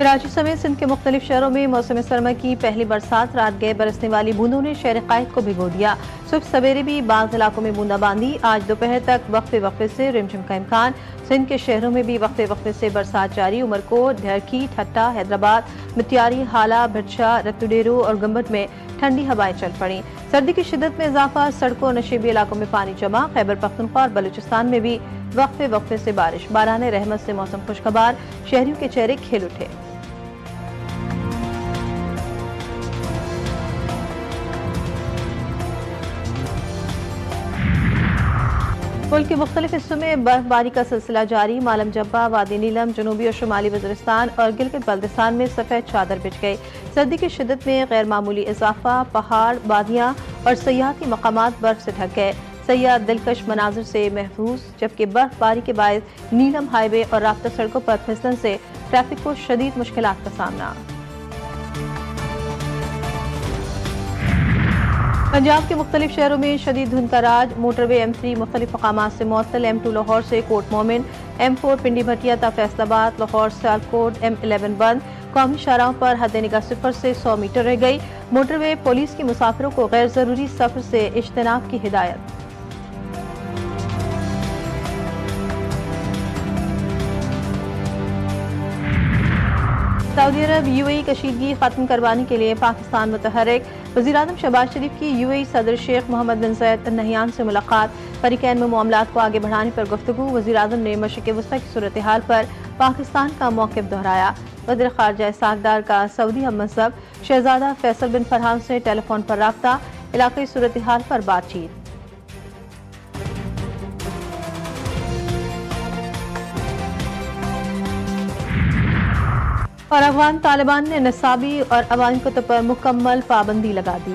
कराची समेत सिंध के मुख्तलिफ शहरों में मौसम सरमा की पहली बरसात रात गए बरसने वाली बूंदों ने शहर कायद को भिगो दिया। सुबह सवेरे भी बाज़ इलाकों में बूंदाबांदी। आज दोपहर तक वक्फे वक्फे से रिमझिम का इम्कान। सिंध के शहरों में भी वक्फे वक्फे से बरसात जारी। उमरकोट, ढरकी, ठट्टा, हैदराबाद, मित्यारी, हाला, भटशा, रत्तुडेरू और गंबट में ठंडी हवाएं चल पड़ी। सर्दी की शिद्दत में इजाफा। सड़कों और नशेबी इलाकों में पानी जमा। खैबर पख्तूनख्वा और बलूचिस्तान में भी वक्फे वक्फे से बारिश। बाराने रहमत से मौसम खुशगवार। शहरियों के चेहरे खिल उठे। मुल्क के मुख्तलिफ हिस्सों में बर्फबारी का सिलसिला जारी। मालम जब्बा, वादी नीलम, जनूबी और शुमाली वज़ीरिस्तान और गिलगित बल्तिस्तान में सफ़ेद चादर बिछ गई। सर्दी की शिद्दत में गैर मामूली इजाफा। पहाड़, वादियाँ और सयाहती मकामात बर्फ से ढक गए। सयाह दिलकश मनाजिर से महफूज, जबकि बर्फबारी के बायस नीलम हाईवे और राब्ता सड़कों पर फिसलन से ट्रैफिक को शदीद मुश्किलात का सामना। पंजाब के मुख्तलिफ शहरों में शदीद धुंध का राज। मोटरवे M3 मुख्तलिफ मकामात से मुअत्तल। M2 लाहौर से कोट मोमिन, M4 पिंडी भटिया ता फैसलाबाद, लाहौर सियालकोट, M11 बंद। कौमी शाहराहों पर हद निगाह सिफर से 100 मीटर रह गई। मोटरवे पुलिस की मुसाफिरों को गैर जरूरी सफर से इज्तनाब की हिदायत। सऊदी अरब UAE कशीदगी खत्म करवाने के लिए पाकिस्तान मुतहर्रिक। वज़ीर-ए-आज़म शहबाज शरीफ की UAE सदर शेख मोहम्मद बिन ज़ायद अल नहयान से मुलाकात। फरीकैन में मामलात को आगे बढ़ाने पर गुफ्तगू। वज़ीर-ए-आज़म ने मशरिक़ वस्ता की सूरत हाल पर पाकिस्तान का मौक़िफ़ दोहराया। वज़ीर ख़ारजा इसहाक़ का सऊदी हममसब शहज़ादा फैसल बिन फरहान से टेलीफोन पर राब्ता। इलाक़ाई सूरत हाल पर बातचीत। और अफगान तालिबान ने निसाबी और अवामी कुतुब पर मुकम्मल पाबंदी लगा दी।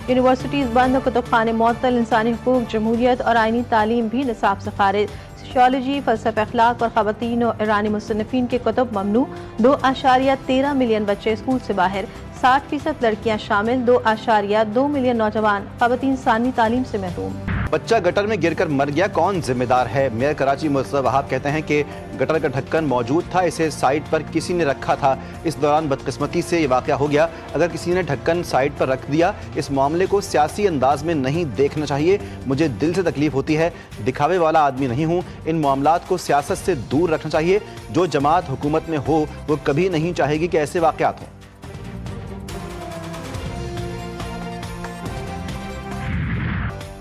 यूनिवर्सिटीज बंद, कुतुब खाने मुअत्तल। इंसानी हुकूक, जमहूरियत और आइनी तालीम भी निसाब से खारिज। सोशियोलॉजी, फ़लसफ़े अखलाक और ख़वातीन और ईरानी मुसन्निफ़ीन के कुतुब ममनू। 2.13 मिलियन बच्चे स्कूल से बाहर। 60% लड़कियां शामिल। 2.2 मिलियन नौजवान ख़वातीन सानी तालीम से महरूम। बच्चा गटर में गिरकर मर गया, कौन जिम्मेदार है? मेयर कराची मुस्तफ़ा वहाब कहते हैं कि गटर का ढक्कन मौजूद था, इसे साइड पर किसी ने रखा था। इस दौरान बदकिस्मती से ये वाक़या हो गया। अगर किसी ने ढक्कन साइड पर रख दिया, इस मामले को सियासी अंदाज में नहीं देखना चाहिए। मुझे दिल से तकलीफ होती है, दिखावे वाला आदमी नहीं हूँ। इन मामलात को सियासत से दूर रखना चाहिए। जो जमात हुकूमत में हो वो कभी नहीं चाहेगी कि ऐसे वाक़यात हों।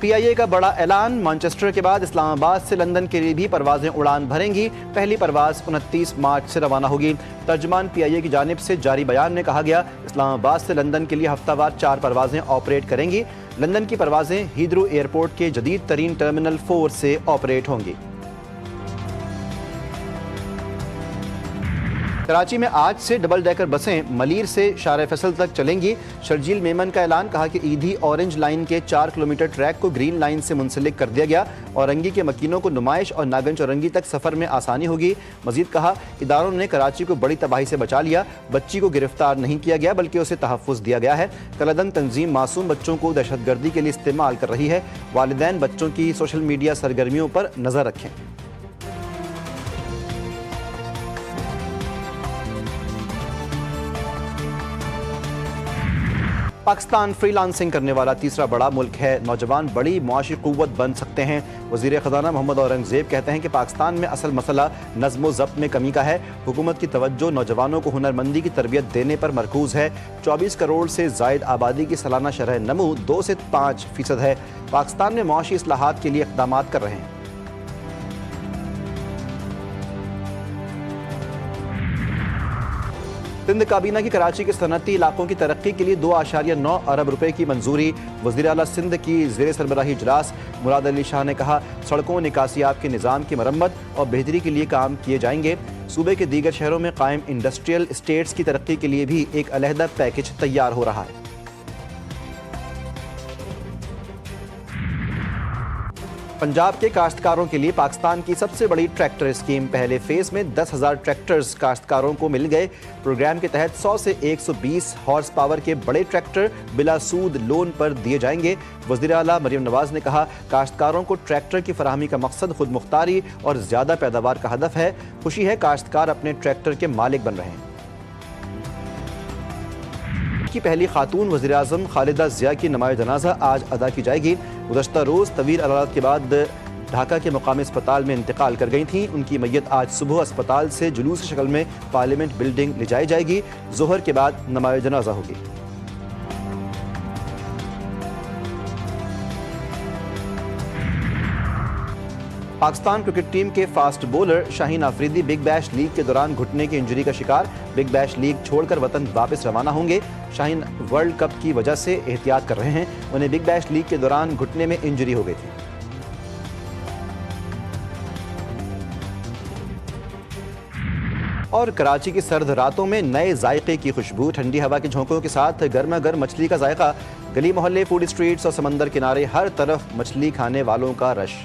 PIA का बड़ा ऐलान। मैनचेस्टर के बाद इस्लामाबाद से लंदन के लिए भी परवाजें उड़ान भरेंगी। पहली परवाज 29 मार्च से रवाना होगी। तर्जमान PIA की जानिब से जारी बयान में कहा गया, इस्लामाबाद से लंदन के लिए हफ्तावार 4 परवाजें ऑपरेट करेंगी। लंदन की परवाजें हीथ्रो एयरपोर्ट के जदीद तरीन टर्मिनल 4 से ऑपरेट होंगी। कराची में आज से डबल डेकर बसें मलीर से शारे फैसल तक चलेंगी। शर्जील मेमन का ऐलान। कहा कि ईदी ऑरेंज लाइन के 4 किलोमीटर ट्रैक को ग्रीन लाइन से मुंसलिक कर दिया गया। औरंगी के मकीनों को नुमाइश और नागन चौरंगी तक सफ़र में आसानी होगी। मजीद कहा, इदारों ने कराची को बड़ी तबाही से बचा लिया। बच्ची को गिरफ्तार नहीं किया गया बल्कि उसे तहफ़्फ़ुज़ दिया गया है। कलदम तंजीम मासूम बच्चों को दहशतगर्दी के लिए इस्तेमाल कर रही है। वालिदैन बच्चों की सोशल मीडिया सरगर्मियों पर नज़र रखें। पाकिस्तान फ्रीलांसिंग करने वाला तीसरा बड़ा मुल्क है। नौजवान बड़ी मुआशी कुव्वत बन सकते हैं। वज़ीर ख़ज़ाना मोहम्मद औरंगज़ेब कहते हैं कि पाकिस्तान में असल मसला नज़्म व ज़ब्त में कमी का है। हुकूमत की तवज्जो नौजवानों को हुनरमंदी की तरबियत देने पर मरकूज़ है। 24 करोड़ से ज़ायद आबादी की सालाना शरह नमू 2 से 5% है। पाकिस्तान में मुआशी इस्लाहात के लिए इक़दामात कर रहे हैं। सिंध काबीना की कराची के सनती इलाकों की तरक्की के लिए 2.9 अरब रुपए की मंजूरी। वज़ीर आला सिंध की ज़ेर सरबराही इजलास मुराद अली शाह ने कहा, सड़कों निकासियात के निज़ाम की मरम्मत और बेहतरी के लिए काम किए जाएंगे। सूबे के दीगर शहरों में कायम इंडस्ट्रियल इस्टेट्स की तरक्की के लिए भी एक अलहदा पैकेज तैयार हो रहा है। पंजाब के काश्तकारों के लिए पाकिस्तान की सबसे बड़ी ट्रैक्टर स्कीम। पहले फेज में 10,000 ट्रैक्टर्स काश्तकारों को मिल गए। प्रोग्राम के तहत 100 से 120 हॉर्स पावर के बड़े ट्रैक्टर बिला सूद लोन पर दिए जाएंगे। वज़ीर आला मरियम नवाज ने कहा, काश्तकारों को ट्रैक्टर की फराहमी का मकसद खुद मुख्तारी और ज़्यादा पैदावार का हदफ है। खुशी है काश्तकार अपने ट्रैक्टर के मालिक बन रहे हैं। की पहली खातून वज़ीर-ए-आज़म खालिदा ज़िया की नमाज़ जनाजा आज अदा की जाएगी। गुज़श्ता रोज़ तवील अदालत के बाद ढाका के मुकामी अस्पताल में इंतकाल कर गई थीं। उनकी मैयत आज सुबह अस्पताल से जुलूस की शक्ल में पार्लियामेंट बिल्डिंग ले जाई जाएगी। ज़ोहर के बाद नमाज़ जनाजा होगी। पाकिस्तान क्रिकेट टीम के fast bowler Shaheen Afridi big bash league के दौरान घुटने की इंजरी का शिकार। बिग बैश लीग छोड़कर वतन वापस रवाना होंगे। शाहीन वर्ल्ड कप की वजह से एहतियात कर रहे हैं। उन्हें बिग बैश लीग के दौरान घुटने में इंजरी हो गई थी। और कराची की सर्द रातों में नए जायके की खुशबू, ठंडी हवा के झोंकों के साथ गर्मा गर्म मछली का जायका। गली मोहल्ले, फूड स्ट्रीट्स और समंदर किनारे हर तरफ मछली खाने वालों का रश।